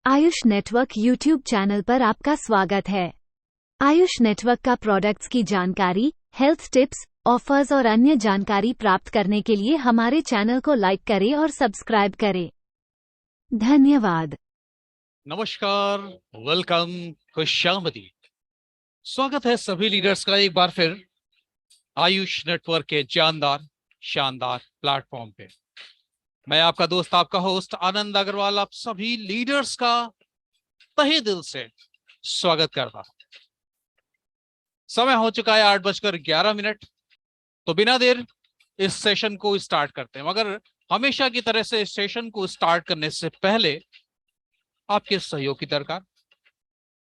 Ayush network YouTube channel पर आपका स्वागत है। आयुष नेटवर्क का प्रोडक्ट्स की जानकारी, हेल्थ टिप्स, ऑफर्स और अन्य जानकारी प्राप्त करने के लिए हमारे चैनल को लाइक करें और सब्सक्राइब करें। धन्यवाद। नमस्कार, वेलकम, खुशामदी। स्वागत है सभी लीडर्स का एक बार फिर आयुष नेटवर्क के जानदार शानदार प्लेटफॉर्म पे। मैं आपका दोस्त, आपका होस्ट आनंद अग्रवाल, आप सभी लीडर्स का तहे दिल से स्वागत करता हूं। समय हो चुका है 8:11। तो बिना देर इस सेशन को स्टार्ट करते हैं, मगर हमेशा की तरह से इस सेशन को स्टार्ट करने से पहले आपके सहयोग की दरकार।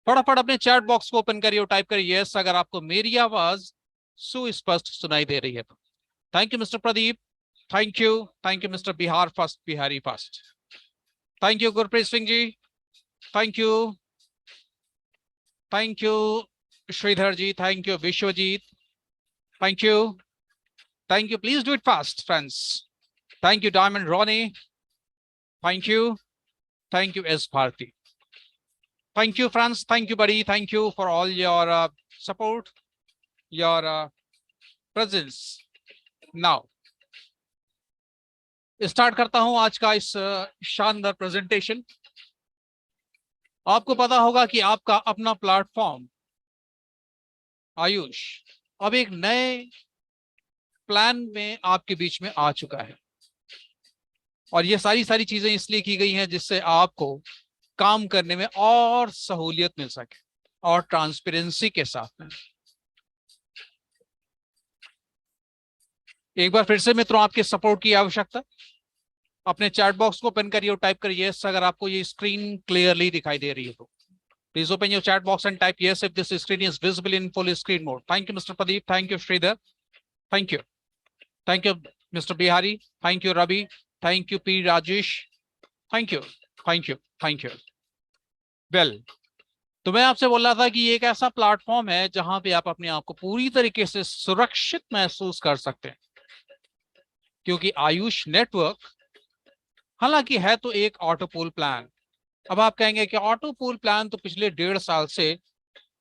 फटाफट अपने चैट बॉक्स को ओपन करिए और टाइप करिए यस अगर आपको मेरी आवाज सुस्पष्ट सुनाई दे रही है तो। Thank you mister Pradeep, thank you mister Bihar first, Bihari first, thank you Gurpreet Singh ji, thank you Shridhar ji, thank you Vishwajit, thank you, please do it fast friends, thank you diamond Roni, thank you S Bharti, thank you friends, thank you buddy, thank you for all your support, your presence. Now start करता हूं आज का इस शानदार presentation. आपको पता होगा कि आपका अपना प्लेटफॉर्म आयुष अब एक नए प्लान में आपके बीच में आ चुका है, और ये सारी चीजें इसलिए की गई हैं जिससे आपको काम करने में और सहूलियत मिल सके और ट्रांसपेरेंसी के साथ में। एक बार फिर से मित्रों, आपके सपोर्ट की आवश्यकता। अपने चैट बॉक्स को ओपन करिए और टाइप करिए यस अगर आपको ये स्क्रीन क्लियरली दिखाई दे रही है तो। Please open your chat box and type yes if this screen is visible in full screen mode. Thank you mister Pradeep, thank you Shridhar, thank you mister Bihari, thank you Ravi, thank you P Rajesh, thank you. Well, तो मैं आपसे बोल रहा था कि ये एक ऐसा प्लेटफॉर्म है जहां पे आप अपने आप को पूरी तरीके से सुरक्षित महसूस कर सकते हैं, क्योंकि आयुष नेटवर्क हालांकि है तो एक ऑटो पूल प्लान। अब आप कहेंगे कि ऑटो पूल प्लान तो पिछले 1.5 साल से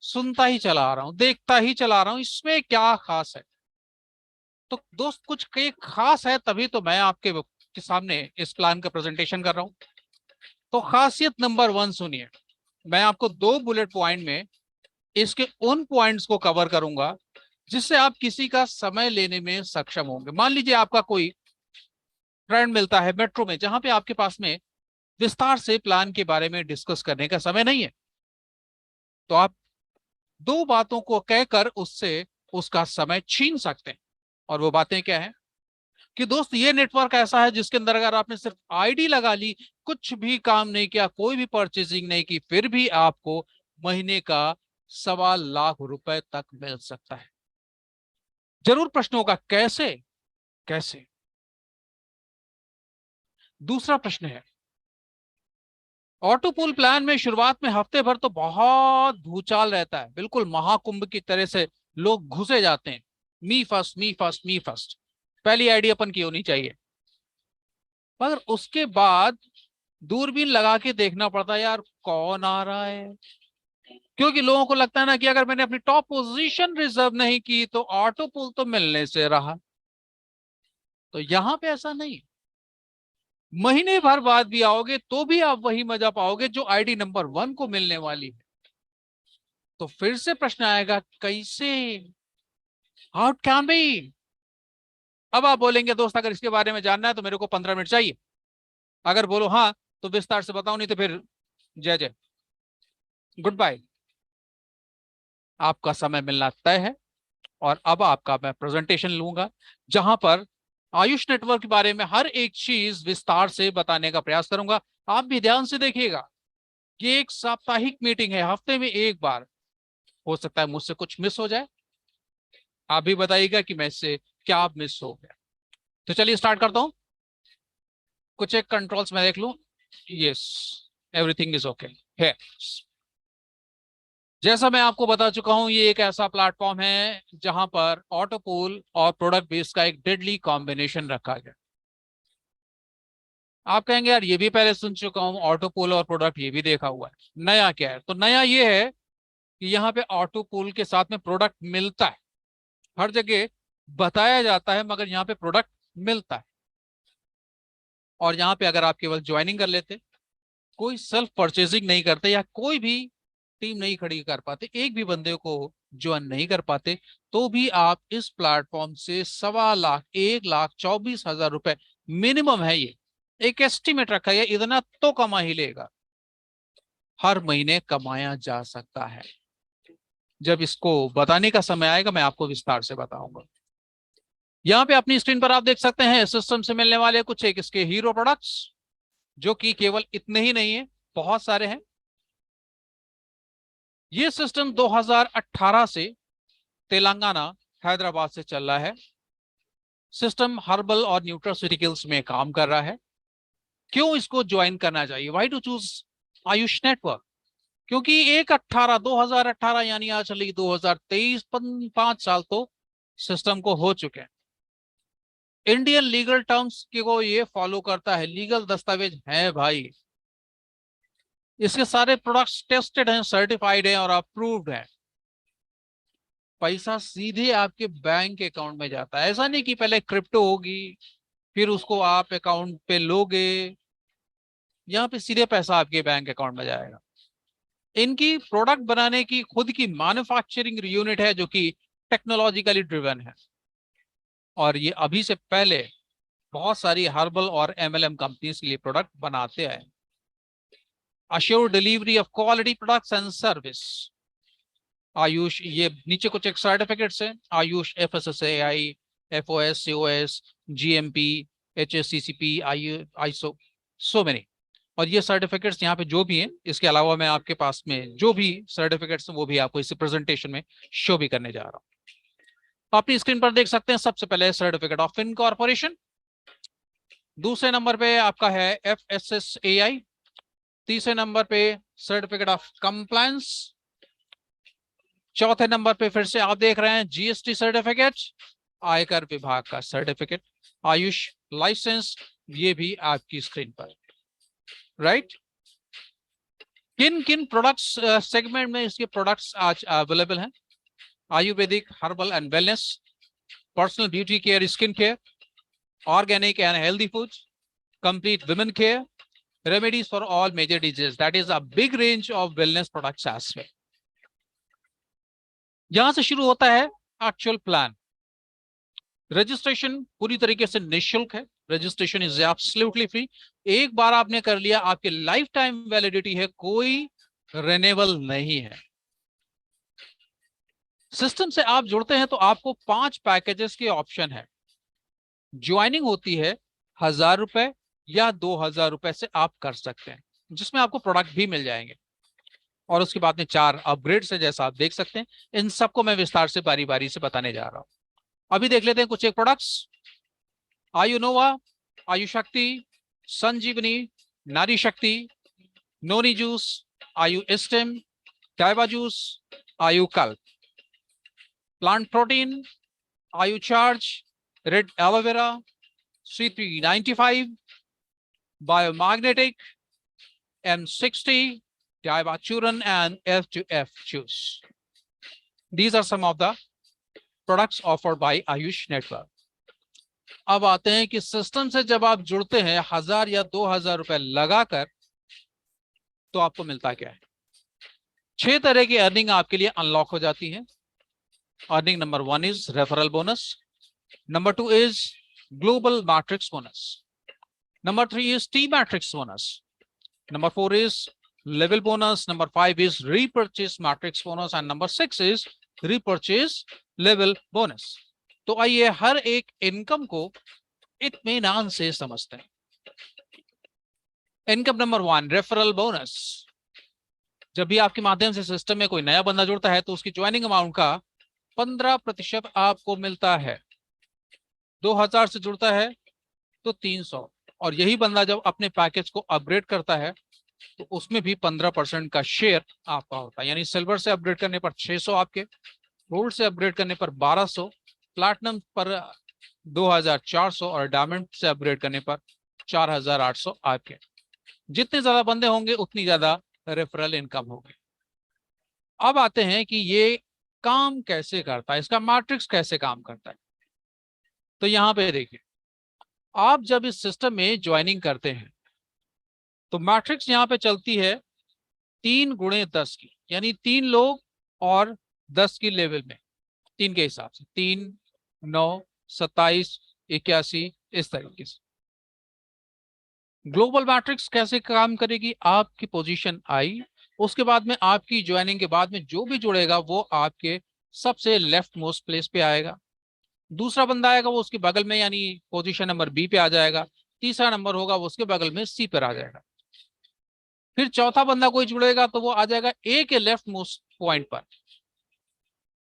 सुनता ही चला आ रहा हूं, देखता ही चला आ रहा हूं, इसमें क्या खास है? तो दोस्त, कुछ कई खास है, तभी तो मैं आपके सामने इस प्लान का प्रेजेंटेशन कर रहा हूं। तो खासियत नंबर 1 सुनिए। मैं आपको 2 बुलेट पॉइंट में इसके उन पॉइंट्स को कवर करूंगा जिससे आप किसी का समय लेने में सक्षम होंगे। मान लीजिए आपका कोई फ्रेंड मिलता है मेट्रो में, जहां पे आपके पास में विस्तार से प्लान के बारे में डिस्कस करने का समय नहीं है, तो आप 2 बातों को कहकर उससे उसका समय छीन सकते हैं। और वो बातें क्या है कि दोस्त, ये नेटवर्क ऐसा है जिसके अंदर अगर आपने सिर्फ आईडी लगा ली, कुछ भी काम नहीं किया, कोई भी परचेजिंग नहीं की, फिर भी आपको महीने का 1.25 लाख रुपए तक मिल सकता है। जरूर प्रश्न होगा कैसे कैसे। दूसरा प्रश्न है, ऑटो पूल प्लान में शुरुआत में हफ्ते भर तो बहुत भूचाल रहता है, बिल्कुल महाकुंभ की तरह से लोग घुसे जाते हैं। मी फर्स्ट, मी फर्स्ट, मी फर्स्ट, पहली आईडी अपन की होनी चाहिए। मगर उसके बाद दूरबीन लगा के देखना पड़ता है, यार कौन आ रहा है, क्योंकि लोगों को लगता है ना कि अगर मैंने अपनी टॉप पोजीशन रिजर्व नहीं की तो ऑटो पुल तो मिलने से रहा। तो यहां पे ऐसा नहीं, महीने भर बाद भी आओगे तो भी आप वही मजा पाओगे जो आईडी नंबर 1 को मिलने वाली है। तो फिर से प्रश्न आएगा, कैसे, हाउ कैन बी? अब आप बोलेंगे दोस्त, अगर इसके बारे में जानना है तो मेरे को 15 मिनट चाहिए। अगर बोलो हाँ तो विस्तार से बताओ, नहीं तो फिर जय जय, गुड बाय। आपका समय मिलना तय है। और अब आपका मैं प्रेजेंटेशन लूंगा जहां पर आयुष नेटवर्क के बारे में हर एक चीज विस्तार से बताने का प्रयास करूंगा। आप भी ध्यान से देखिएगा। ये एक साप्ताहिक मीटिंग है, हफ्ते में एक बार। हो सकता है मुझसे कुछ मिस हो जाए, आप भी बताइएगा कि मैं इससे क्या मिस हो गया। तो चलिए स्टार्ट करता हूं। कुछ एक कंट्रोल्स में देख लूं। यस, एवरीथिंग इज ओके है। जैसा मैं आपको बता चुका हूं, ये एक ऐसा प्लेटफॉर्म है जहां पर ऑटो पूल और प्रोडक्ट बेस का एक डेडली कॉम्बिनेशन रखा गया। आप कहेंगे यार ये भी पहले सुन चुका हूँ, ऑटो पूल और प्रोडक्ट ये भी देखा हुआ है, नया क्या है? तो नया ये है कि यहाँ पे ऑटो पूल के साथ में प्रोडक्ट मिलता है। हर जगह बताया जाता है मगर यहाँ पे प्रोडक्ट मिलता है। और यहाँ पे अगर आप केवल ज्वाइनिंग कर लेते, कोई सेल्फ परचेजिंग नहीं करते या कोई भी टीम नहीं खड़ी कर पाते, एक भी बंदे को ज्वाइन नहीं कर पाते, तो भी आप इस प्लेटफॉर्म से 1.25 लाख 1,24,000 रुपए मिनिमम है, ये एक एस्टिमेट रखा है, इतना तो कमा ही लेगा, हर महीने कमाया जा सकता है। जब इसको बताने का समय आएगा मैं आपको विस्तार से बताऊंगा। यहाँ पे अपनी स्क्रीन पर आप देख सकते हैं सिस्टम से मिलने वाले कुछ एक इसके हीरो प्रोडक्ट्स, जो कि केवल इतने ही नहीं है, बहुत सारे हैं। ये सिस्टम 2018 से तेलंगाना हैदराबाद से चल रहा है। सिस्टम हर्बल और न्यूट्रास्यूटिकल्स में काम कर रहा है। क्यों इसको ज्वाइन करना चाहिए? Why to choose Ayush network? क्योंकि 2018 यानी आज चली 2023, 5 साल तो सिस्टम को हो चुके हैं। इंडियन लीगल टर्म्स को ये फॉलो करता है, लीगल दस्तावेज है भाई। इसके सारे प्रोडक्ट्स टेस्टेड हैं, सर्टिफाइड हैं और अप्रूव्ड हैं। पैसा सीधे आपके बैंक अकाउंट में जाता है। ऐसा नहीं कि पहले क्रिप्टो होगी फिर उसको आप अकाउंट पे लोगे, यहाँ पे सीधे पैसा आपके बैंक अकाउंट में जाएगा। इनकी प्रोडक्ट बनाने की खुद की मैन्युफैक्चरिंग यूनिट है जो कि टेक्नोलॉजिकली ड्रिवन है, और ये अभी से पहले बहुत सारी हर्बल और एमएलएम कंपनीज के लिए प्रोडक्ट बनाते हैं। Assure delivery of quality products and service. Ayush, ये नीचे कुछ एक सर्टिफिकेट्स हैं, Ayush FSSAI, FOS, COS, GMP, HACCP, ISO, so many. और ये सर्टिफिकेट्स यहाँ पे जो भी हैं, इसके अलावा मैं आपके पास में जो भी सर्टिफिकेट्स हैं वो भी आपको इस प्रेजेंटेशन में शो भी करने जा रहा हूँ। अपनी स्क्रीन पर देख सकते हैं सबसे पहले सर्टिफिकेट ऑफ इनकॉर्पोरेशन, दूसरे नंबर पे आपका है FSSAI, तीसरे नंबर पे सर्टिफिकेट ऑफ कंप्लायंस, चौथे नंबर पे फिर से आप देख रहे हैं GST सर्टिफिकेट, आयकर विभाग का सर्टिफिकेट, आयुष लाइसेंस, ये भी आपकी स्क्रीन पर, राइट। किन किन प्रोडक्ट्स सेगमेंट में इसके प्रोडक्ट्स आज अवेलेबल हैं? Ayurvedic, herbal and wellness, personal beauty care, skin care, organic and healthy food, complete women care, remedies for all major diseases. That is a big range of wellness products as well. यहां से शुरू होता है actual plan. Registration पूरी तरीके से निःशुल्क है, रजिस्ट्रेशन इज एब्सोल्युटली फ्री। एक बार आपने कर लिया, आपकी लाइफ टाइम वैलिडिटी है, कोई रिन्यूएबल नहीं है। सिस्टम से आप जुड़ते हैं तो आपको 5 पैकेजेस के ऑप्शन है। ज्वाइनिंग होती है 1,000 रुपए या 2,000 रुपए से आप कर सकते हैं, जिसमें आपको प्रोडक्ट भी मिल जाएंगे। और उसके बाद में 4 अपग्रेड्स है, जैसा आप देख सकते हैं। इन सबको मैं विस्तार से बारी बारी से बताने जा रहा हूं। अभी देख लेते हैं कुछ एक प्रोडक्ट्स। आयु नोवा, आयु शक्ति, संजीवनी, नारी शक्ति, नोनी जूस, आयु स्टेम, डाइवा जूस, आयु कल्प, प्लांट प्रोटीन, आयु charge, red aloe vera, C395, biomagnetic, M60, Daiwa Churan and F2F juice. These are some of the products offered by Ayush Network. अब आते हैं कि सिस्टम से जब आप जुड़ते हैं 1,000 या 2,000 रुपए लगाकर, तो आपको मिलता क्या है? 6 तरह की अर्निंग आपके लिए अनलॉक हो जाती है। Earning number 1 is referral bonus, number 2 is global matrix bonus, number 3 is T-Matrix bonus. Number 4 is level bonus. Number 5 is repurchase matrix bonus. And number 6 is repurchase level bonus. तो आइए हर एक income को इत्मीनान से समझते हैं। Income number 1, referral bonus. जब भी आपके माध्यम से सिस्टम में कोई नया बंदा जुड़ता है तो उसकी ज्वाइनिंग अमाउंट का 15% आपको मिलता है। 2,000 से जुड़ता है तो 300, और यही बंदा जब अपने पैकेज को अपग्रेड करता है तो उसमें भी 15% का शेयर आपका होता है। यानी सिल्वर से अपग्रेड करने पर 600 आपके, गोल्ड से अपग्रेड करने पर 1,200, प्लैटिनम पर 2,400 और डायमंड से अपग्रेड करने पर 4,800 आपके। जितने ज्यादा बंदे होंगे उतनी ज्यादा रेफरल इनकम होगी। अब आते हैं कि ये काम कैसे करता है, इसका मैट्रिक्स कैसे काम करता है। तो यहां पे देखिए, आप जब इस सिस्टम में ज्वाइनिंग करते हैं तो मैट्रिक्स यहां पे चलती है 3 × 10 की, यानी 3 लोग और 10 की लेवल में, 3 के हिसाब से 3, 9, 27, 81 इस तरीके से। ग्लोबल मैट्रिक्स कैसे काम करेगी, आपकी पोजीशन आई, उसके बाद में आपकी ज्वाइनिंग के बाद में जो भी जुड़ेगा वो आपके सबसे लेफ्ट मोस्ट प्लेस पे आएगा। दूसरा बंदा आएगा वो उसके बगल में, यानी पोजीशन नंबर बी पे आ जाएगा। तीसरा नंबर होगा वो उसके बगल में सी पर आ जाएगा। फिर चौथा बंदा कोई जुड़ेगा तो वो आ जाएगा ए के लेफ्ट मोस्ट पॉइंट पर।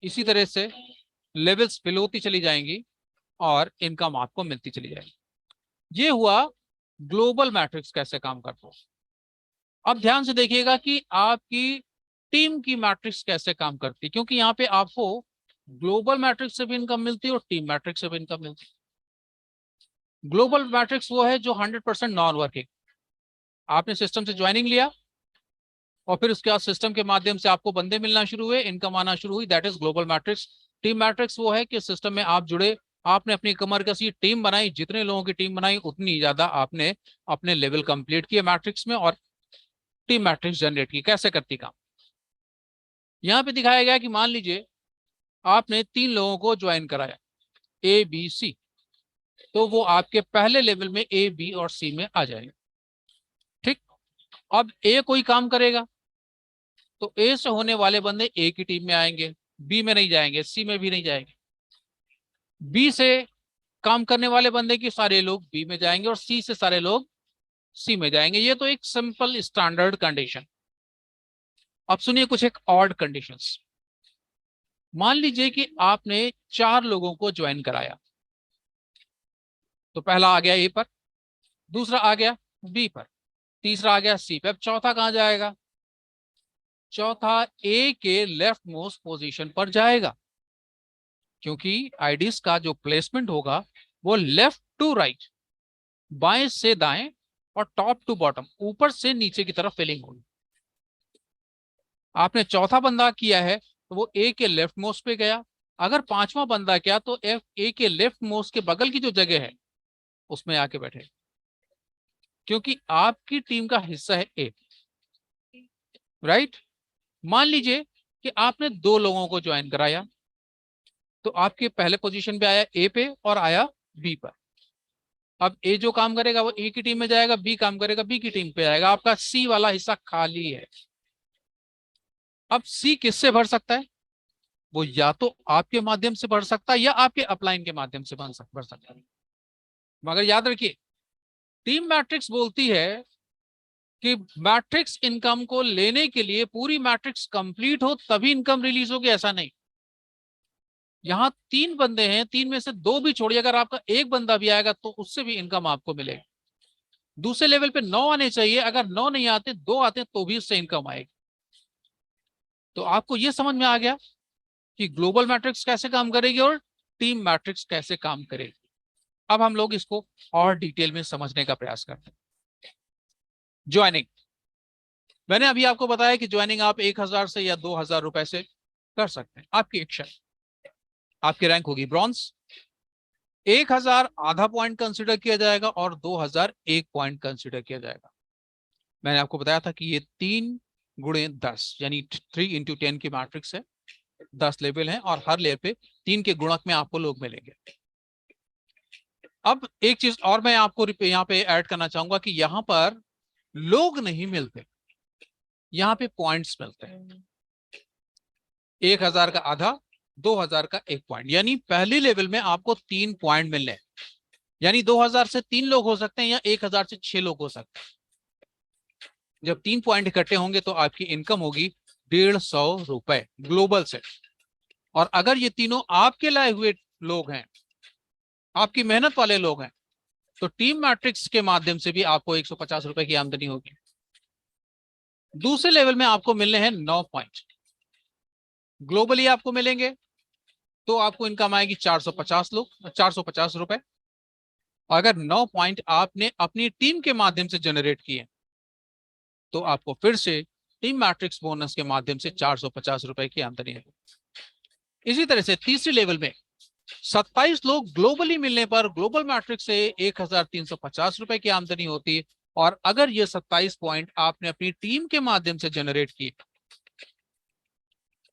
इसी तरह से लेवल्स फिल होती चली जाएंगी और इनकम आपको मिलती चली जाएगी। ये हुआ ग्लोबल मैट्रिक्स कैसे काम करता है। अब ध्यान से देखिएगा कि आपकी टीम की मैट्रिक्स कैसे काम करती है, क्योंकि यहाँ पे आपको ग्लोबल मैट्रिक्स से भी इनकम मिलती है और टीम मैट्रिक्स से भी इनकम मिलती है। ग्लोबल मैट्रिक्स वो है जो 100% नॉन वर्किंग, आपने सिस्टम से ज्वाइनिंग लिया और फिर उसके बाद सिस्टम के माध्यम से आपको बंदे मिलना शुरू हुए, इनकम आना शुरू हुई, that is global matrix. Team matrix वो है कि सिस्टम में आप जुड़े, आपने अपनी कमर कसी, टीम बनाई, जितने लोगों की टीम बनाई उतनी ज्यादा आपने अपने लेवल कंप्लीट किए मैट्रिक्स में और टीम मैट्रिक्स जनरेट की। कैसे करती काम, यहां पे दिखाया गया कि मान लीजिए आपने 3 लोगों को ज्वाइन कराया, ए बी सी, तो वो आपके पहले लेवल में ए बी और सी में आ जाएंगे। ठीक, अब ए कोई काम करेगा तो ए से होने वाले बंदे ए की टीम में आएंगे, बी में नहीं जाएंगे, सी में भी नहीं जाएंगे। बी से काम करने वाले बंदे की सारे लोग बी में जाएंगे और सी से सारे लोग सी में जाएंगे। ये तो एक सिंपल स्टैंडर्ड कंडीशन। अब सुनिए कुछ एक ऑड कंडीशंस। मान लीजिए कि आपने 4 लोगों को ज्वाइन कराया, तो पहला आ गया ए पर, दूसरा आ गया बी पर, तीसरा आ गया सी पे। अब चौथा कहां जाएगा, चौथा ए के लेफ्ट मोस्ट पोजीशन पर जाएगा, क्योंकि आईडीज का जो प्लेसमेंट होगा वो लेफ्ट टू राइट, बाएं से दाएं और टॉप टू बॉटम, ऊपर से नीचे की तरफ फिलिंग होगी। आपने चौथा बंदा किया है तो वो ए के लेफ्ट मोस्ट पे गया। अगर पांचवा बंदा किया तो ए के लेफ्ट मोस्ट के बगल की जो जगह है उसमें आके बैठे, क्योंकि आपकी टीम का हिस्सा है ए, राइट। मान लीजिए कि आपने 2 लोगों को ज्वाइन कराया, तो आपके पहले पोजीशन पे आया ए पे और आया बी पर। अब ए जो काम करेगा वो ए की टीम में जाएगा, बी काम करेगा बी की टीम पे आएगा, आपका सी वाला हिस्सा खाली है। अब सी किससे भर सकता है, वो या तो आपके माध्यम से भर सकता है या आपके अपलाइन के माध्यम से भर सकता है। मगर याद रखिए, टीम मैट्रिक्स बोलती है कि मैट्रिक्स इनकम को लेने के लिए पूरी मैट्रिक्स कंप्लीट हो तभी इनकम रिलीज होगी, ऐसा नहीं। यहां 3 बंदे हैं, 3 में से 2 भी छोड़िए, अगर आपका एक बंदा भी आएगा तो उससे भी इनकम आपको मिलेगी। दूसरे लेवल पे 9 आने चाहिए, अगर 9 नहीं आते, 2 आते तो भी उससे इनकम आएगी। तो आपको यह समझ में आ गया कि ग्लोबल मैट्रिक्स कैसे काम करेगी और टीम मैट्रिक्स कैसे काम करेगी। अब हम लोग इसको और डिटेल में समझने का प्रयास करते हैं। ज्वाइनिंग, मैंने अभी आपको बताया कि ज्वाइनिंग आप 1,000 से या 2,000 रुपए से कर सकते हैं। आपकी इच्छा, आपकी रैंक होगी ब्रॉन्ज। 1,000 आधा पॉइंट कंसिडर किया जाएगा और 2,000 1 पॉइंट कंसिडर किया जाएगा। मैंने आपको बताया था कि ये 3 × 10 यानी 3 × 10 की मैट्रिक्स है। 10 लेवल हैं और हर लेवल पे 3 के गुणक में आपको लोग मिलेंगे। अब एक चीज और मैं आपको यहाँ पे ऐड करना चाहूंगा कि यहाँ पर लोग नहीं मिलते, यहाँ पे पॉइंट्स मिलते हैं। 1,000 का आधा, 2,000 का 1 पॉइंट, यानी पहली लेवल में आपको 3 पॉइंट मिलने हैं। यानी 2,000 से 3 लोग हो सकते हैं या 1,000 से 6 लोग हो सकते हैं। जब 3 पॉइंट इकट्ठे होंगे तो आपकी इनकम होगी 150 रुपए ग्लोबल से। और अगर ये तीनों आपके लाए हुए लोग हैं, आपकी मेहनत वाले लोग हैं, तो टीम मैट्रिक्स के माध्यम से भी आपको 150 रुपए की आमदनी होगी। दूसरे लेवल में आपको मिलने हैं 9 पॉइंट, ग्लोबली आपको मिलेंगे तो आपको इनकम आएगी 450 रुपए। अगर 9 पॉइंट आपने अपनी टीम के माध्यम से जनरेट किए तो आपको फिर से टीम मैट्रिक्स बोनस के माध्यम से 450 रुपए की आमदनी है। इसी तरह से तीसरी लेवल में 27 लोग ग्लोबली मिलने पर ग्लोबल मैट्रिक्स से 1350 रुपए की आमदनी होती है। और अगर ये 27 पॉइंट आपने अपनी टीम के माध्यम से जनरेट किए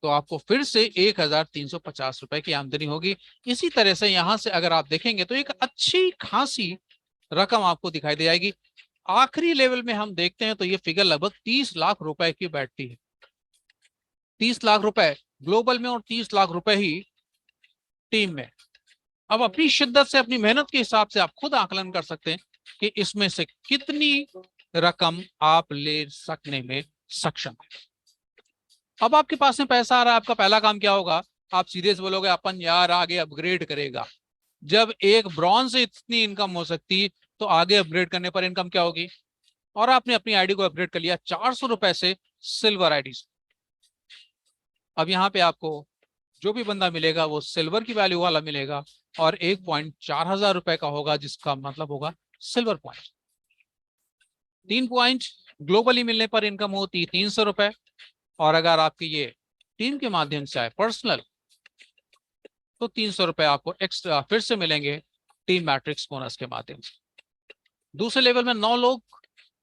तो आपको फिर से 1350 रुपए की आमदनी होगी। इसी तरह से यहां से अगर आप देखेंगे तो एक अच्छी खासी रकम आपको दिखाई दे जाएगी। आखिरी लेवल में हम देखते हैं तो ये फिगर लगभग 30 लाख रुपए की बैठती है। 30 लाख रुपए ग्लोबल में और 30 लाख रुपए ही टीम में। अब अपनी शिद्दत से, अपनी मेहनत के हिसाब से आप खुद आकलन कर सकते हैं कि इसमें से कितनी रकम आप ले सकने में सक्षम है। अब आपके पास में पैसा आ रहा है, आपका पहला काम क्या होगा? आप सीधे से बोलोगे अपन यार आगे अपग्रेड करेगा। जब एक ब्रॉन्ज से इतनी इनकम हो सकती तो आगे अपग्रेड करने पर इनकम क्या होगी? और आपने अपनी आईडी को अपग्रेड कर लिया 400 रुपए से सिल्वर आईडी से। अब यहाँ पे आपको जो भी बंदा मिलेगा वो सिल्वर की वैल्यू वाला मिलेगा और 1.4000 रुपए का होगा, जिसका मतलब होगा सिल्वर पॉइंट। 3 पॉइंट ग्लोबली मिलने पर इनकम होती 300 रुपए। और अगर आपकी ये टीम के माध्यम से आए पर्सनल तो 300 रुपए आपको एक्स्ट्रा फिर से मिलेंगे टीम मैट्रिक्स बोनस के माध्यम से। दूसरे लेवल में 9 लोग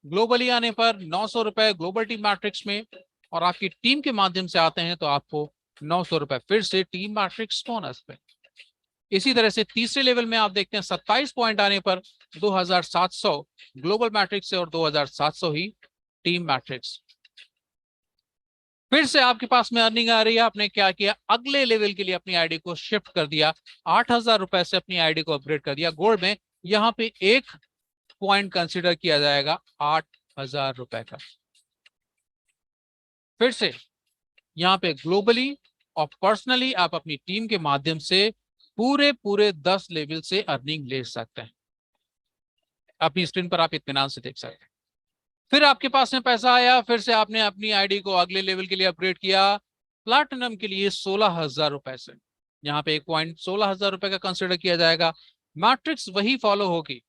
ग्लोबली आने पर 900 रुपए ग्लोबल टीम मैट्रिक्स में, और आपकी टीम के माध्यम से आते हैं तो आपको 900 रुपए फिर से टीम मैट्रिक्स बोनस पे। इसी तरह से तीसरे लेवल में आप देखते हैं 27 पॉइंट आने पर 2700 ग्लोबल मैट्रिक्स से और 2700 ही टीम मैट्रिक्स। फिर से आपके पास में अर्निंग आ रही है। आपने क्या किया? अगले लेवल के लिए अपनी आईडी को शिफ्ट कर दिया, 8000 रुपए से अपनी आईडी को अपग्रेड कर दिया गोल्ड में। यहां पे एक पॉइंट कंसिडर किया जाएगा 8000 रुपए का। फिर से यहाँ पे ग्लोबली और पर्सनली आप अपनी टीम के माध्यम से पूरे 10 लेवल से अर्निंग ले सकते हैं। अपनी स्क्रीन पर आप इत्मीनान से देख सकते हैं। फिर आपके पास में पैसा आया, फिर से आपने अपनी आईडी को अगले लेवल के लिए अपग्रेड किया प्लैटिनम के लिए 16,000 रुपए से। यहाँ पे एक पॉइंट 16,000 रुपए का कंसिडर किया जाएगा। मैट्रिक्स वही फॉलो होगी।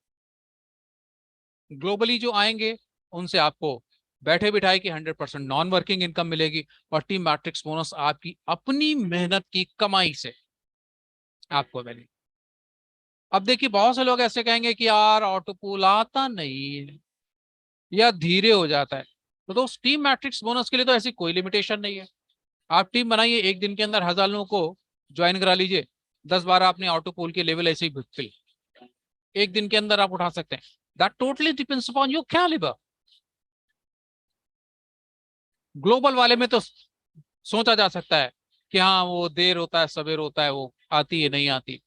ग्लोबली जो आएंगे उनसे आपको बैठे बिठाए की 100% नॉन वर्किंग इनकम मिलेगी और टीम मैट्रिक्स बोनस आपकी अपनी मेहनत की कमाई से आपको मिलेगी। अब देखिए बहुत से लोग ऐसे कहेंगे कि यार ऑटो पूल आता नहीं है या धीरे हो जाता है। तो दोस्त टीम मैट्रिक्स बोनस के लिए तो ऐसी कोई लिमिटेशन नहीं है। आप टीम बनाइए, एक दिन के अंदर 1000 लोगों को ज्वाइन करा लीजिए, 10-12 अपने ऑटो पूल के लेवल ऐसे ही फिल एक दिन के अंदर आप उठा सकते हैं। That totally depends upon your calibre. Global वाले में तो सोचा जा सकता है कि हाँ वो देर होता है सवेर होता है, वो आती है नहीं आती,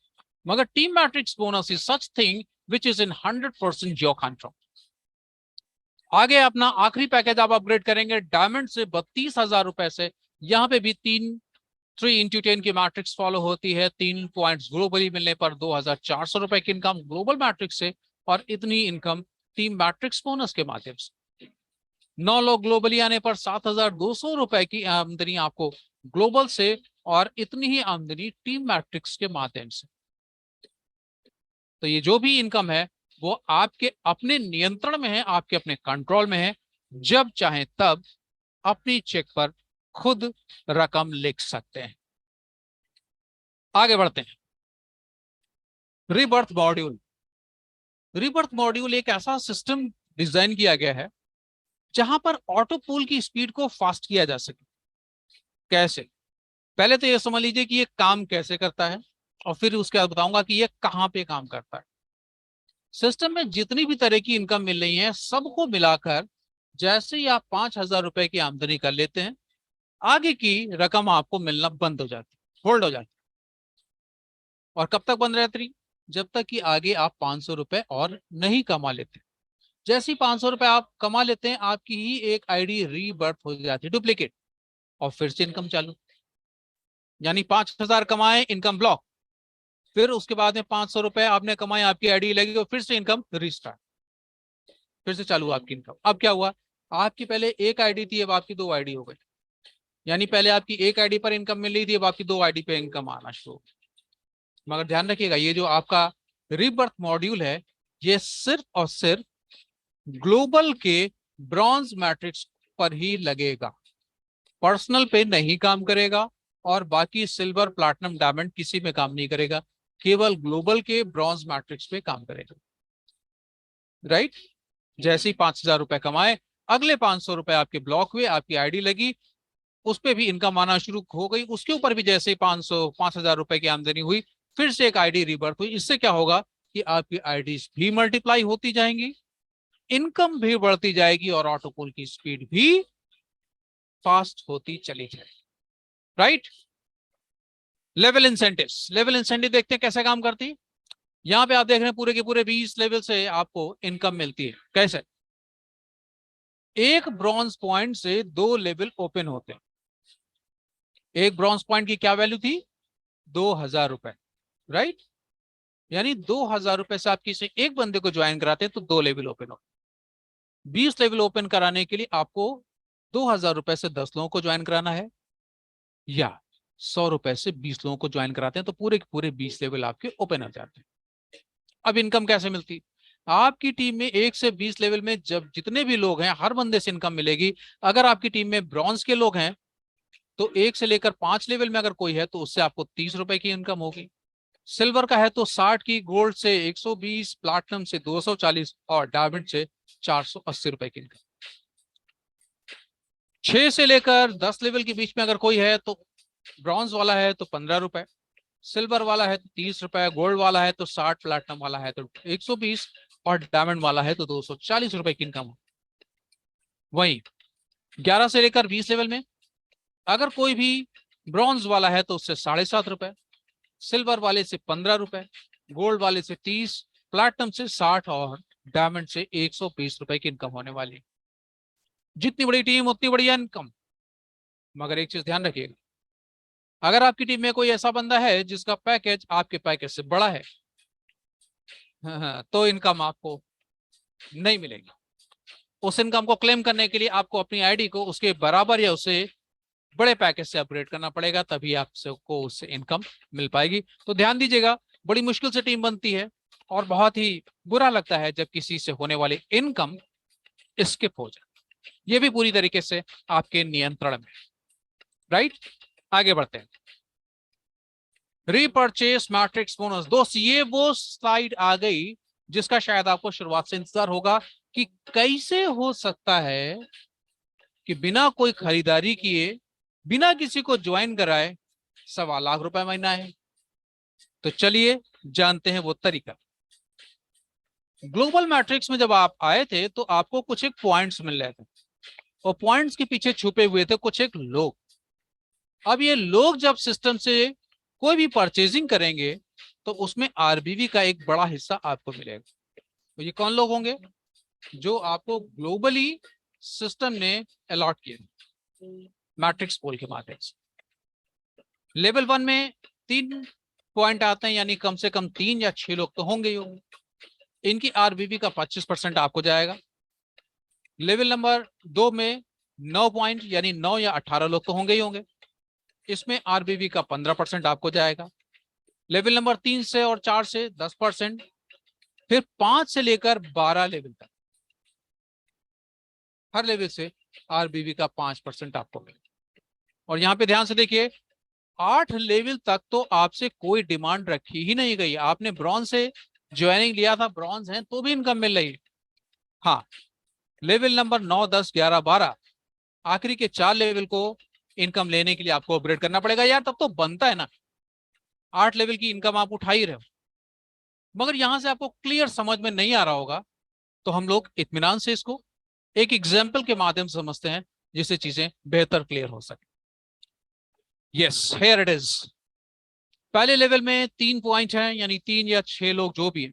मगर team matrix bonus is such thing which is in 100% your control. आगे अपना आखिरी पैकेज आप अपग्रेड करेंगे डायमंड से 32,000 रुपए से। यहाँ पे भी 3x10 की मैट्रिक्स फॉलो होती है। 3 पॉइंट्स ग्लोबली मिलने पर 2,400 रुपए की इनकम ग्लोबल मैट्रिक्स से और इतनी इनकम टीम मैट्रिक्स बोनस के माध्यम से। 9 लोग ग्लोबली आने पर 7,200 रुपए की आमदनी आपको ग्लोबल से और इतनी ही आमदनी टीम मैट्रिक्स के माध्यम से। तो ये जो भी इनकम है वो आपके अपने नियंत्रण में है, आपके अपने कंट्रोल में है। जब चाहे तब अपनी चेक पर खुद रकम लिख सकते हैं। आगे बढ़ते हैं। Rebirth module. रीबर्थ मॉड्यूल एक ऐसा सिस्टम डिजाइन किया गया है जहां पर ऑटो पूल की स्पीड को फास्ट किया जा सके। कैसे? पहले तो ये समझ लीजिए कि ये काम कैसे करता है और फिर उसके बाद बताऊंगा कि ये कहां पे काम करता है। सिस्टम में जितनी भी तरह की इनकम मिल रही है सबको मिलाकर जैसे ही आप 5,000 रुपए की आमदनी कर लेते हैं, आगे की रकम आपको मिलना बंद हो जाती, होल्ड हो जाती। और कब तक बंद रहती? जब तक कि आगे आप 500 रुपए और नहीं कमा लेते। जैसे ही 500 रुपए आप कमा लेते हैं आपकी ही एक आईडी रीबर्थ हो जाती है, डुप्लीकेट, और फिर से इनकम चालू। यानी 5,000 कमाए, इनकम ब्लॉक, फिर उसके बाद में 500 रुपए आपने कमाए, आपकी आईडी लगी और फिर से इनकम रिस्टार्ट, फिर से चालू आपकी इनकम। अब क्या हुआ? आपकी पहले एक आईडी थी, अब आपकी 2 आईडी हो गई। यानी पहले आपकी एक आईडी पर इनकम मिल रही थी, अब आपकी 2 आईडी पे इनकम आना शुरू हो गई। मगर ध्यान रखिएगा ये जो आपका रीबर्थ मॉड्यूल है ये सिर्फ और सिर्फ ग्लोबल के ब्रॉन्ज मैट्रिक्स पर ही लगेगा, पर्सनल पे नहीं काम करेगा और बाकी सिल्वर प्लैटिनम डायमंड किसी में काम नहीं करेगा, केवल ग्लोबल के ब्रॉन्ज मैट्रिक्स पे काम करेगा। राइट? जैसे ही 5,000 रुपए कमाए, अगले 500 रुपए आपके ब्लॉक हुए, आपकी आईडी लगी, उस पे भी इनकम आना शुरू हो गई, उसके ऊपर भी जैसे ही 5,000 रुपए की आमदनी हुई, फिर से एक आईडी रिबर्थ हुई। इससे क्या होगा कि आपकी आईडीज भी मल्टीप्लाई होती जाएंगी, इनकम भी बढ़ती जाएगी और ऑटोपूल की स्पीड भी फास्ट होती चली जाएगी। Right? Level incentives, level incentive देखते हैं कैसे काम करती है। यहां पे आप देख रहे हैं पूरे के पूरे 20 लेवल से आपको इनकम मिलती है। कैसे? एक ब्रॉन्ज पॉइंट से 2 लेवल ओपन होते हैं। एक ब्रॉन्ज पॉइंट की क्या वैल्यू थी? 2,000 रुपए। राइट? यानी 2,000 रुपए से आप किसी एक बंदे को ज्वाइन कराते हैं तो 2 लेवल ओपन हो। 20 लेवल ओपन कराने के लिए आपको 2,000 रुपए से 10 लोगों को ज्वाइन कराना है, या 100 रुपए से 20 लोगों को ज्वाइन कराते हैं तो पूरे के पूरे 20 लेवल आपके ओपन हो जाते हैं। अब इनकम कैसे मिलती? आपकी टीम में 1 से 20 लेवल में जब जितने भी लोग हैं, हर बंदे से इनकम मिलेगी। अगर आपकी टीम में ब्रॉन्ज के लोग हैं तो 1 से लेकर 5 लेवल में अगर कोई है तो उससे आपको 30 रुपए की इनकम होगी। सिल्वर का है तो 60 की, गोल्ड से 120, प्लैटिनम से 240 और डायमंड से 480 रुपए की इनकम। 6 से लेकर 10 लेवल के बीच में अगर कोई है तो ब्रॉन्ज वाला है तो 15 रुपए, सिल्वर वाला है तो 30 रुपए, गोल्ड वाला है तो 60, प्लैटिनम वाला है तो 120 और डायमंड वाला है तो 240 रुपए की इनकम। वही 11 से लेकर 20 लेवल में अगर कोई भी ब्रॉन्ज वाला है तो उससे 7.5 रुपए, सिल्वर वाले से 15 रुपए, गोल्ड वाले से 30, प्लैटिनम से 60 और डायमंड से 120 रुपए की इनकम होने वाली। जितनी बड़ी टीम उतनी बड़ी इनकम। मगर एक चीज ध्यान रखिएगा, अगर आपकी टीम में कोई ऐसा बंदा है जिसका पैकेज आपके पैकेज से बड़ा है, तो इनकम आपको नहीं मिलेगी। उस इनकम को क्लेम करने के लिए आपको अपनी आईडी को उसके बराबर या उससे बड़े पैकेज से अपग्रेड करना पड़ेगा, तभी आपको उससे इनकम मिल पाएगी। तो ध्यान दीजिएगा, बड़ी मुश्किल से टीम बनती है और बहुत ही बुरा लगता है जब किसी से होने वाली इनकम स्किप हो जाए। ये भी पूरी तरीके से आपके नियंत्रण में। राइट? आगे बढ़ते हैं। रीपरचेस मैट्रिक्स बोनस। दोस्त, ये वो स्लाइड आ गई जिसका शायद आपको शुरुआत से इंतजार होगा कि कैसे हो सकता है कि बिना कोई खरीदारी किए, बिना किसी को ज्वाइन कराए 1.25 लाख रुपए महीना है। तो चलिए जानते हैं वो तरीका। ग्लोबल मैट्रिक्स में जब आप आए थे तो आपको कुछ एक पॉइंट्स मिल रहे थे और पॉइंट्स के पीछे छुपे हुए थे कुछ एक लोग। अब ये लोग जब सिस्टम से कोई भी परचेजिंग करेंगे तो उसमें आरबीवी का एक बड़ा हिस्सा आपको मिलेगा। तो ये कौन लोग होंगे? जो आपको ग्लोबली सिस्टम ने अलॉट किए मैट्रिक्स पोल के माध्यम से। लेवल 1 में 3 पॉइंट आते हैं, यानी कम से कम 3 या 6 लोग तो होंगे ही होंगे। इनकी आरबीवी का 25% आपको जाएगा। लेवल नंबर 2 में 9 पॉइंट यानी 9 या 18 लोग तो होंगे ही होंगे, इसमें आरबीवी का 15% आपको जाएगा। लेवल नंबर 3 से और 4 से 10%, फिर 5 से लेकर 12 लेवल तक हर लेवल से आरबीवी का 5% आपको मिलेगा। और यहां पे ध्यान से देखिए, 8 लेवल तक तो आपसे कोई डिमांड रखी ही नहीं गई। आपने ब्रॉन्ज से ज्वाइनिंग लिया था, ब्रॉन्ज है तो भी इनकम मिल रही है। हाँ, लेवल नंबर 9, 10, 11, 12 आखिरी के 4 लेवल को इनकम लेने के लिए आपको अपग्रेड करना पड़ेगा। यार तब तो बनता है ना, 8 लेवल की इनकम आप उठा ही रहे हो। मगर यहां से आपको क्लियर समझ में नहीं आ रहा होगा तो हम लोग इत्मीनान से इसको एक एग्जाम्पल के माध्यम से समझते हैं जिससे चीजें बेहतर क्लियर हो सके। Yes, here it is. पहले लेवल में 3 पॉइंट हैं, यानी 3 या 6 लोग जो भी है।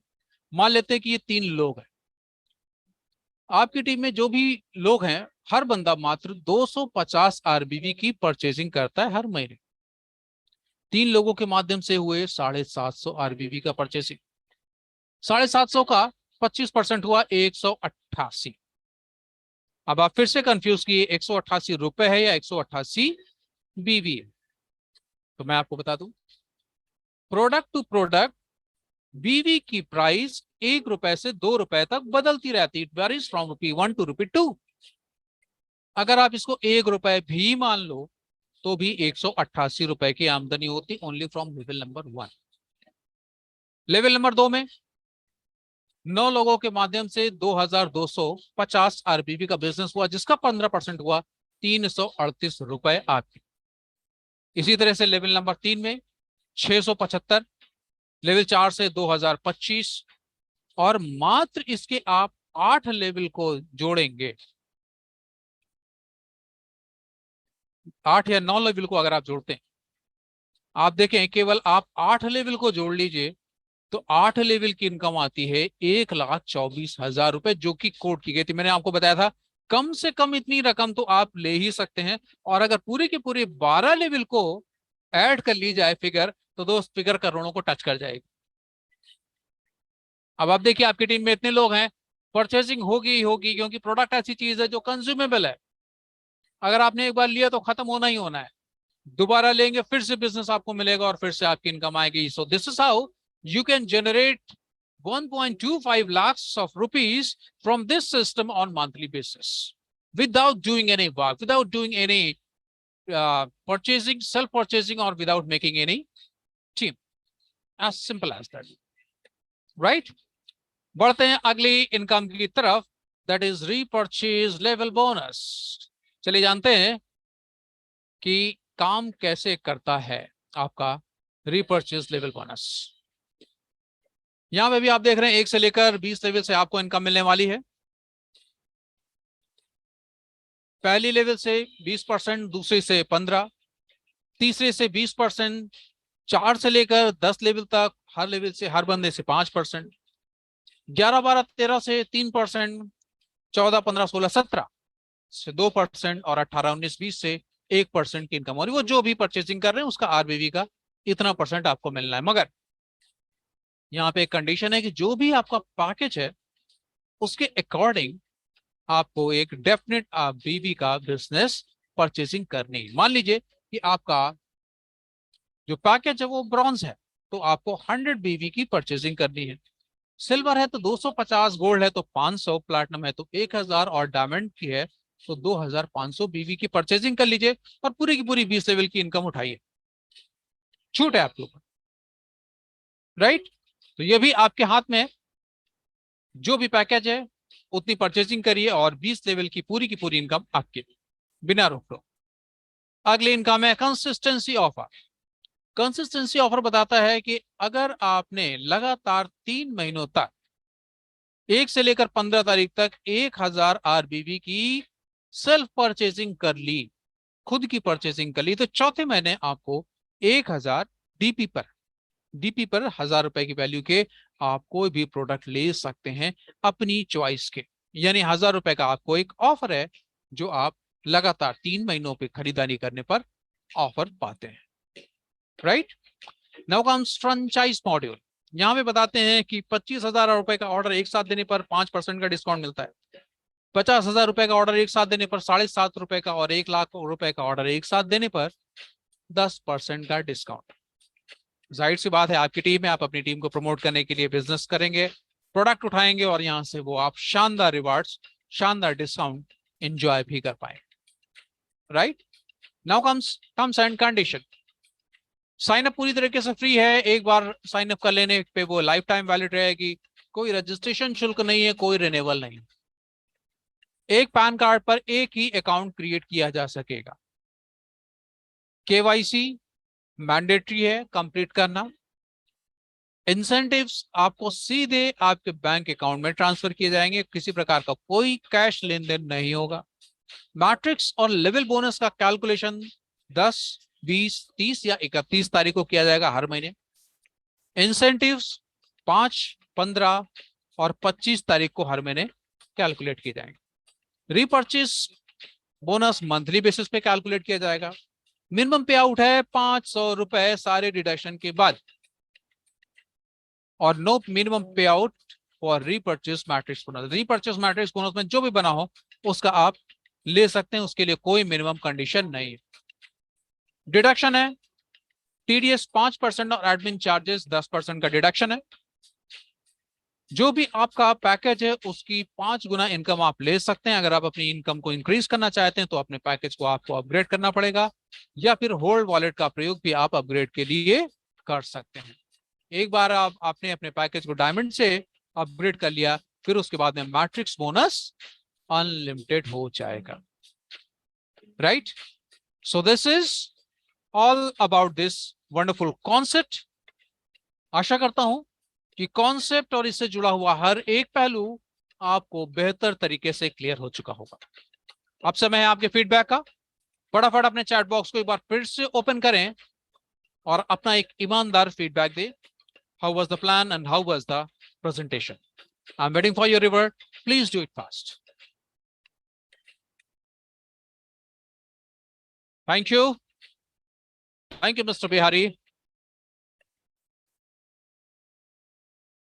मान लेते हैं कि ये 3 लोग हैं। आपकी टीम में जो भी लोग हैं, हर बंदा मात्र 250 आरबीवी की परचेजिंग करता है हर महीने। 3 लोगों के माध्यम से हुए 750 आरबीवी का परचेसिंग। 750 का 25% हुआ 188। अब आप फिर से कंफ्यूज किए, 188 रुपए है या 188 बीवी है? तो मैं आपको बता दूं, प्रोडक्ट टू प्रोडक्ट बीवी की प्राइस 1 रुपए से 2 रुपए तक बदलती रहती, इट वेरीज फ्रॉम ₹1 to ₹2। अगर आप इसको 1 रुपए भी मान लो तो भी 188 रुपए की आमदनी होती, only from level number 1। Level number 2 में 9 लोगों के माध्यम से 2250 आरबीबी का बिजनेस हुआ, जिसका 15% हुआ 338 रुपए आपके। इसी तरह से लेवल नंबर 3 में 675, लेवल 4 से 2025, और मात्र इसके आप 8 लेवल को जोड़ेंगे, 8 या 9 लेवल को अगर आप जोड़ते हैं, आप देखें केवल आप 8 लेवल को जोड़ लीजिए तो 8 लेवल की इनकम आती है 1,24,000 रुपए, जो कि कोट की गई थी। मैंने आपको बताया था कम से कम इतनी रकम तो आप ले ही सकते हैं, और अगर पूरे के पूरे 12 लेवल को ऐड कर ली जाए फिगर, तो दोस्त फिगर करोड़ों को टच कर जाएगी। अब आप देखिए आपकी टीम में इतने लोग हैं, परचेसिंग होगी ही होगी, क्योंकि प्रोडक्ट ऐसी चीज है जो कंज्यूमेबल है। अगर आपने एक बार लिया तो खत्म होना ही होना है, दोबारा लेंगे फिर से बिजनेस आपको मिलेगा और फिर से आपकी इनकम आएगी। सो this is how you can generate 1.25 lakhs of rupees from this system on monthly basis without doing any work, without doing any purchasing, self purchasing, or without making any team. As simple as that, right? बढ़ते हैं अगली income की तरफ, that is repurchase level bonus। चलिए जानते हैं कि काम कैसे करता है आपका repurchase level bonus। यहां पे भी आप देख रहे हैं 1 से लेकर 20 लेवल से आपको इनकम मिलने वाली है। पहली लेवल से 20%, दूसरे से 15%, तीसरे से 20%, 4 से लेकर 10 लेवल तक हर लेवल से हर बंदे से 5%, 11, 12, 13 से 3%, 14, 15, 16, 17 से 2%, और 18, 19, 20 से 1% की इनकम। और वो जो भी परचेसिंग कर रहे हैं उसका आरबीवी का इतना % आपको मिलना है। मगर यहाँ पे एक कंडीशन है कि जो भी आपका पैकेज है उसके अकॉर्डिंग आपको एक डेफिनेट बीवी का बिजनेस परचेसिंग करनी है। मान लीजिए कि आपका जो पैकेज है वो ब्रॉन्ज है तो आपको 100 बीवी की परचेसिंग करनी है, सिल्वर है तो 250, गोल्ड है तो 500, प्लैटिनम है तो 1000, और डायमंड की है तो 2500 बीवी की परचेसिंग कर लीजिए और पूरी की पूरी 20 लेवल की इनकम उठाइए। छूट है आप लोग, राइट? तो ये भी आपके हाथ में है, जो भी पैकेज है उतनी परचेसिंग करिए और 20 लेवल की पूरी इनकम आपकी, बिना रोक टोक। अगली इनकम है कंसिस्टेंसी ऑफर। कंसिस्टेंसी ऑफर बताता है कि अगर आपने लगातार 3 महीनों तक 1 से लेकर 15 तारीख तक 1000 आरबीवी की सेल्फ परचेसिंग कर ली, खुद की परचेसिंग कर ली, तो चौथे महीने आपको 1000 डीपी पर 1000 रुपए की वैल्यू के आप कोई भी प्रोडक्ट ले सकते हैं अपनी चॉइस के। यानी 1000 रुपए का आपको एक ऑफर है जो आप लगातार 3 महीनों पे खरीदारी करने पर ऑफर पाते हैं, right? Now comes franchise module. यहां पे बताते हैं कि 25,000 रुपए का ऑर्डर एक साथ देने पर 5% का डिस्काउंट मिलता है, 50,000 रुपए का ऑर्डर एक साथ देने पर 7.5 रुपए का, और 1 लाख रुपए का ऑर्डर एक साथ देने पर 10% का डिस्काउंट। जाहिर सी बात है आपकी टीम है, आप अपनी टीम को प्रमोट करने के लिए बिजनेस करेंगे, प्रोडक्ट उठाएंगे, और यहां से वो आप शानदार रिवार्ड्स, शानदार डिस्काउंट एंजॉय भी कर पाए, right? Now comes and condition. Sign up पूरी तरीके से फ्री है, एक बार साइन अप कर लेने पे वो लाइफ टाइम वैलिड रहेगी, कोई रजिस्ट्रेशन शुल्क नहीं है, कोई रिन्यूअल नहीं। एक पैन कार्ड पर एक ही अकाउंट क्रिएट किया जा सकेगा। केवाईसी मैंडेटरी है कंप्लीट करना। इंसेंटिव्स आपको सीधे आपके बैंक अकाउंट में ट्रांसफर किए जाएंगे, किसी प्रकार का कोई कैश लेन देन नहीं होगा। मैट्रिक्स और लेवल बोनस का कैलकुलेशन 10, 20, 30 या 31 तारीख को किया जाएगा हर महीने। इंसेंटिव्स 5, 15 और 25 तारीख को हर महीने कैलकुलेट किए जाएंगे। रीपर्चेस बोनस मंथली बेसिस पे कैलकुलेट किया जाएगा। मिनिमम पे आउट है 500 रुपए सारे डिडक्शन के बाद, और नो मिनिमम पे out for repurchase matrix bonus. Repurchase matrix bonus में जो भी बना हो उसका आप ले सकते हैं, उसके लिए कोई मिनिमम कंडीशन नहीं है। डिडक्शन है टीडीएस 5% और एडमिन चार्जेस 10% का डिडक्शन है। जो भी आपका पैकेज है उसकी 5 गुना इनकम आप ले सकते हैं। अगर आप अपनी इनकम को इंक्रीज करना चाहते हैं तो अपने पैकेज को आपको अपग्रेड करना पड़ेगा, या फिर होल्ड वॉलेट का प्रयोग भी आप अपग्रेड के लिए कर सकते हैं। एक बार आपने अपने पैकेज को डायमंड से अपग्रेड कर लिया, फिर उसके बाद में मैट्रिक्स बोनस अनलिमिटेड हो जाएगा, right? So this is all about this wonderful concept. आशा करता हूं कि कॉन्सेप्ट और इससे जुड़ा हुआ हर एक पहलू आपको बेहतर तरीके से क्लियर हो चुका होगा। अब समय है आपके फीडबैक का। फटाफट अपने चैट बॉक्स को एक बार फिर से ओपन करें और अपना एक ईमानदार फीडबैक दें। How was the plan and how was the presentation? I am waiting for your revert, please do it fast. Thank you, mister Bihari.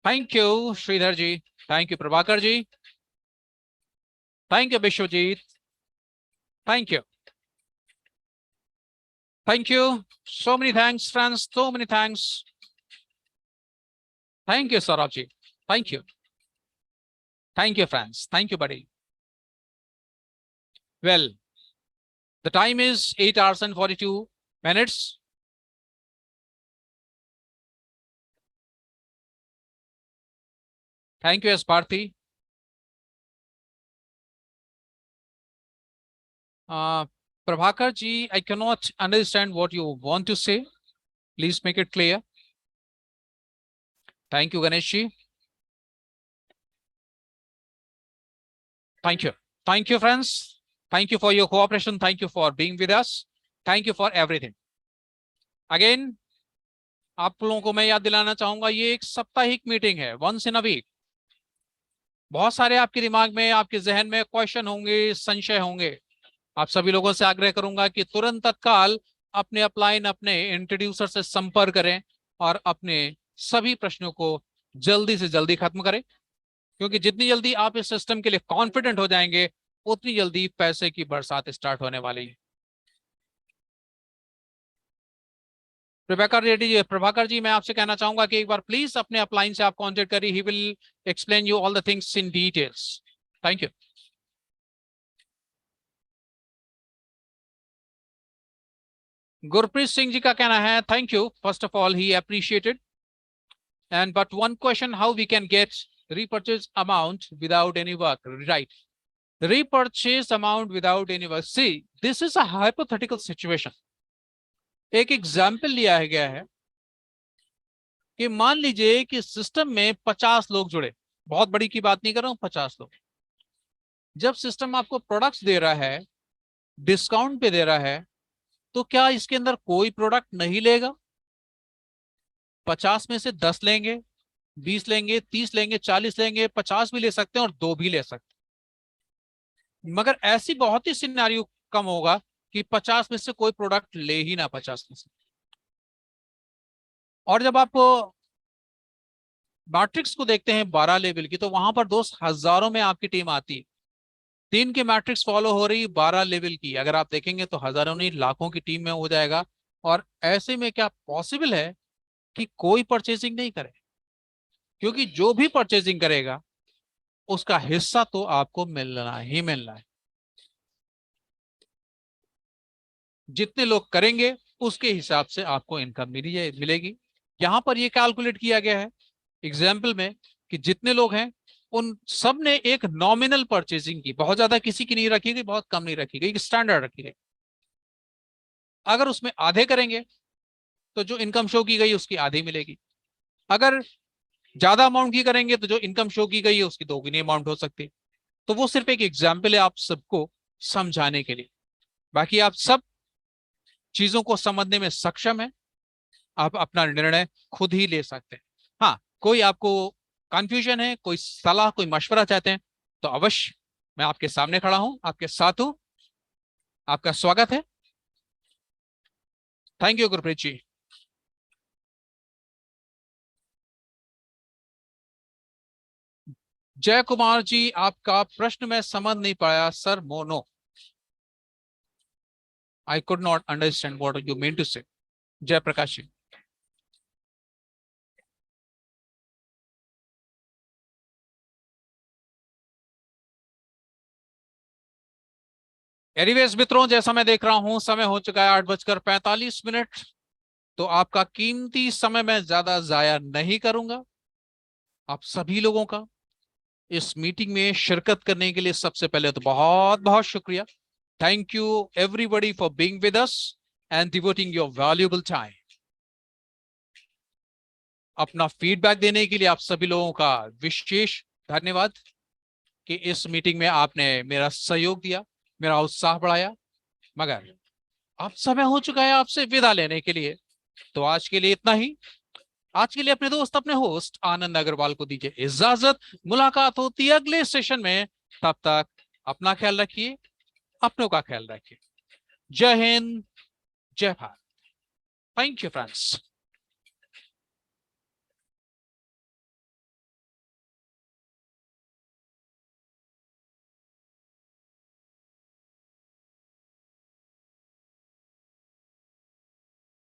Thank you Shridhar ji, thank you Prabhakar ji, thank you Vishwajit, thank you, thank you, so many thanks friends, so many thanks, thank you Saurabh ji, thank you friends, thank you buddy. Well, the time is 8 hours and 42 minutes. Thank you Asparthi. Prabhakar ji, I cannot understand what you want to say. Please make it clear. Thank you Ganesh ji. Thank you. Thank you friends. Thank you for your cooperation. Thank you for being with us. Thank you for everything. Again, आप लोगों को मैं याद दिलाना चाहूंगा, ये एक साप्ताहिक मीटिंग है, वंस इन अ वीक। बहुत सारे आपके दिमाग में, आपके जहन में क्वेश्चन होंगे, संशय होंगे। आप सभी लोगों से आग्रह करूंगा कि तुरंत तत्काल अपने अपलाइन, अपने इंट्रोड्यूसर से संपर्क करें और अपने सभी प्रश्नों को जल्दी से जल्दी खत्म करें, क्योंकि जितनी जल्दी आप इस सिस्टम के लिए कॉन्फिडेंट हो जाएंगे उतनी जल्दी पैसे की बरसात स्टार्ट होने वाली है। प्रभाकर जी, मैं आपसे कहना चाहूंगा कि एक बार प्लीज अपने अपलाइन से आप कांटेक्ट करिए। He will explain you all the things in details. Thank you. Gurpreet Singh ji का कहना है thank you, first of all he appreciated, and but one question, how we can get repurchase amount without any work, right? Repurchase amount without any work. See, this is a hypothetical situation. एक example लिया गया है कि मान लीजिए कि system में 50 लोग जुड़े, बहुत बड़ी की बात नहीं कर रहा हूं, 50 लोग। जब सिस्टम आपको प्रोडक्ट्स दे रहा है, डिस्काउंट पे दे रहा है, तो क्या इसके अंदर कोई प्रोडक्ट नहीं लेगा? 50 में से 10 लेंगे, 20 लेंगे, 30 लेंगे, 40 लेंगे, 50 भी ले सकते हैं और 2 भी ले सकते हैं। मगर ऐसी बहुत ही सिनेरियो कम होगा कि 50 में से कोई प्रोडक्ट ले ही ना, 50 में से। और जब आप मैट्रिक्स को देखते हैं 12 लेवल की, तो वहां पर दोस्त हजारों में आपकी टीम आती है। 3 की मैट्रिक्स फॉलो हो रही, 12 लेवल की अगर आप देखेंगे तो हजारों नहीं, लाखों की टीम में हो जाएगा। और ऐसे में क्या पॉसिबल है कि कोई परचेजिंग नहीं करे? क्योंकि जो भी परचेजिंग करेगा उसका हिस्सा तो आपको मिलना ही मिलना है। जितने लोग करेंगे उसके हिसाब से आपको इनकम मिलेगी। यहां पर ये कैलकुलेट किया गया है एग्जाम्पल में कि जितने लोग हैं उन सब ने एक नॉमिनल परचेजिंग की, बहुत ज्यादा किसी की नहीं रखी गई, बहुत कम नहीं रखी गई, एक स्टैंडर्ड रखी गई। अगर उसमें आधे करेंगे तो जो इनकम शो की गई उसकी आधी मिलेगी। अगर ज्यादा अमाउंट की करेंगे तो जो इनकम शो की गई है उसकी दोगुनी अमाउंट हो सकती है। तो वो सिर्फ एक एग्जाम्पल है आप सबको समझाने के लिए। बाकी आप सब चीजों को समझने में सक्षम है, आप अपना निर्णय खुद ही ले सकते हैं। हाँ, कोई आपको कंफ्यूजन है, कोई सलाह, कोई मशवरा चाहते हैं तो अवश्य मैं आपके सामने खड़ा हूं, आपके साथ हूं। आपका स्वागत है। Thank you Gurpreet ji. जय कुमार जी, आपका प्रश्न मैं समझ नहीं पाया सर। मोनो, I could not understand what you mean to say. Jai Prakash ji. Anyways मित्रों, जैसा मैं देख रहा हूं समय हो चुका है 8:45। तो आपका कीमती समय मैं ज्यादा जाया नहीं करूंगा। आप सभी लोगों का इस मीटिंग में शिरकत करने के लिए सबसे पहले तो बहुत बहुत शुक्रिया। Thank you everybody for being with us and devoting your valuable time. अपना फीडबैक देने के लिए आप सभी लोगों का विशेष धन्यवाद कि इस मीटिंग में आपने मेरा सहयोग दिया, मेरा उत्साह बढ़ाया। मगर अब समय हो चुका है आपसे विदा लेने के लिए। तो आज के लिए इतना ही। आज के लिए अपने दोस्त, अपने होस्ट आनंद अग्रवाल को दीजिए इजाजत। मुलाकात होती है अगले सेशन में। तब तक अपना ख्याल रखिए, अपनों का ख्याल रखिए। जय हिंद, जय भारत। Thank you friends.